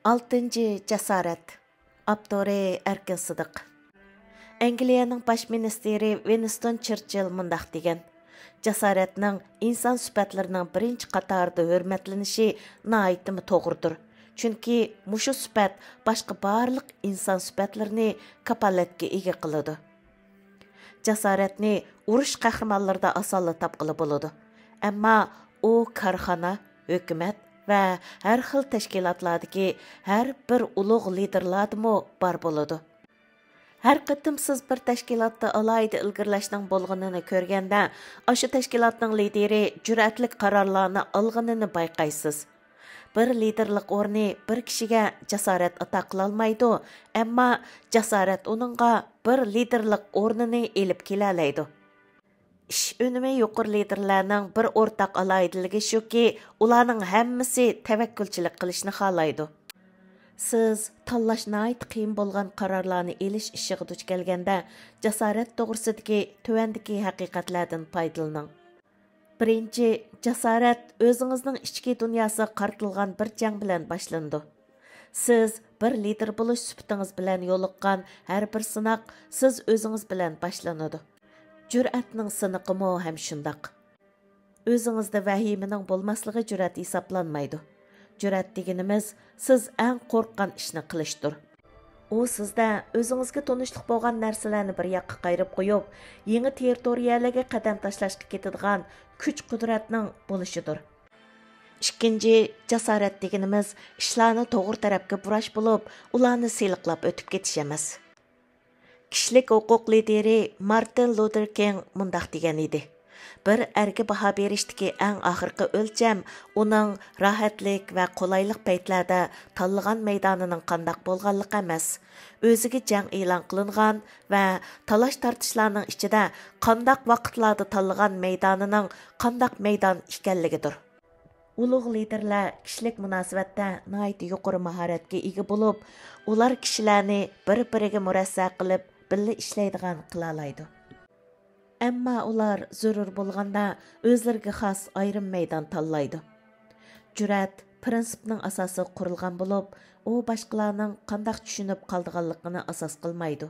6. Jasorat. Avtori Erkin Sidiq. Angliyaning bosh ministri Winston Churchill mundaq degan: Jasoratning inson sifatlarining birinchi qatorida hurmatlanishi nihoyatda to'g'ridir. Chunki mushu sifat boshqa barliq inson sifatlarini kapolatga ega qiladi. Jasoratni urush qahramonlarida osonla topqili bo'ladi. Ammo u korxona, hukumat va har xil tashkilotlardagi har bir ulug' liderlardimi bor bo'ladi. Har qitim siz bir tashkilotda alohida ilgirlashning bo'lganini ko'rganda, o'sha tashkilotning lideri jur'atlik qarorlarni olganini bayqaysiz. Bir liderlik o'rni bir kishiga jasorat ato qila olmaydi, ammo jasorat uningga bir liderlik o'rnini elib kela oladi. Ish unumi yuqori liderlarning bir o'rtaq alohidaligi shuki, ularning hammasi tavakkulchilik qilishni xohlaydi. Siz tanlash nihoyat qiyin bo'lgan qarorlarni elish ishiga duch kelganda, jasorat to'g'risidagi tuvandagi haqiqatlardan foydalaning. Birinchi, jasorat o'zingizning ichki dunyosi qartilgan bir jang bilan boshlandi. Siz bir lider bo'lish sifatingiz bilan yo'liqqan har bir sinoq siz o'zingiz bilan boshlanadi. Jur'atning siniqimi ham shundoq. O'zingizda vahimaning bo'lmasligi jur'at hisoblanmaydi. Jur'at deganimiz siz eng qo'rqqan ishni qilishdir. U sizda o'zingizga tonishliq bo'lgan narsalarni bir yoqqa qayrib qo'yib, yangi territoriyalarga qadam tashlashga ketadigan kuch-qudratning bo'lishidir. Ikkinchi, jasorat deganimiz ishlarni to'g'ri tarafga burash bo'lib, ularni seliqlab o'tib ketish emas. Kishilik huquq lideri Martin Luther King mundaq degan edi: bir erga baho berishdagi eng oxirgi o'lcham uning rohatlik va qulaylik paytlarda tanlagan maydonining qandoq bo'lganligi emas, o'ziga jang e'lon qilingan va talash tortishlarning ichida qandoq vaqtlarda tanlagan maydonining qandoq maydon ekanligidir. Ulug' liderlar kishilik munosabatda nihoyat yuqori mahoratga ega bo'lib, ular kishilarni bir-biriga murassa qilib, birga ishlaydigan qila oladi. Ammo ular zarur bo'lganda o'zlariga xos ayrim maydon tanlaydi. Jur'at prinsipning asosi qurilgan bo'lib, u boshqalarning qandoq tushunib qolganligini asos qilmaydi.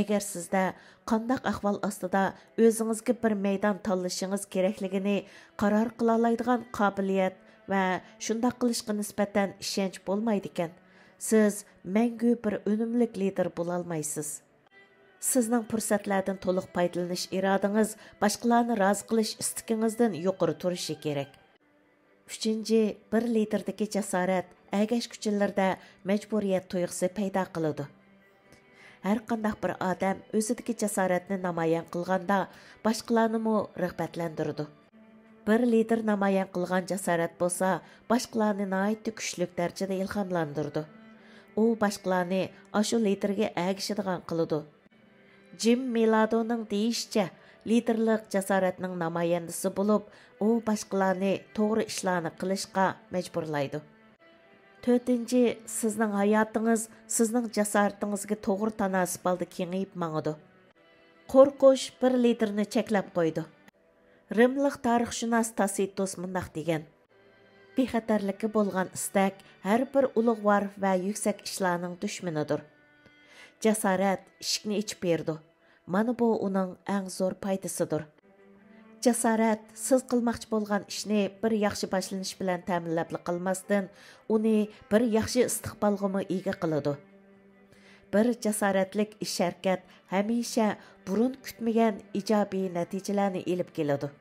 Agar sizda qandoq ahvol ostida o'zingizga bir maydon tanlashingiz kerakligini qaror qila oladigan qobiliyat va shundoq qilishga nisbatan ishonch bo'lmaydi ekan, siz mangu bir unumli lider bo'la olmaysiz. Sizning fursatlardan to'liq foydalanish irodangiz boshqalarni rozi qilish istikingizdan yuqori turishi kerak. 3. Bir liderdagi jasorat agash kuchlarda majburiyat tuyg'usi paydo qiladi. Har qanday bir odam o'zidagi jasoratni namoyon qilganda boshqalarni rag'batlantiradi. Bir lider namoyon qilgan jasorat bo'lsa, boshqalarni nihoyat kuchli darajada ilhomlantiradi. U boshqalarni ashu liderga agishadigan qiladi. Jim Miladoning deyishicha, liderlik jasoratning namoyandasi bo'lib, u boshqalarni to'g'ri ishlarni qilishga majburlaydi. 4. Sizning hayotingiz sizning jasoratingizga to'g'ri tanasib holda kengayib mangadi. Qo'rqish bir liderni cheklab qo'ydi. Rimlik tarixshunos Tacitus mundaq degan: bexatarlikka bo'lgan istak har bir ulug'vor va yuksak ishlarning dushmanidir. Jasorat ishikni ichib berdi. Mana bu uning eng zo'r foydasidir. Jasorat siz qilmoqchi bo'lgan ishni bir yaxshi boshlanish bilan ta'minlab qilmasdan, uni bir yaxshi istiqbolga ega qiladi. Bir jasoratlik ish-harakat hamisha burun kutmagan ijobiy natijalarni elib keladi.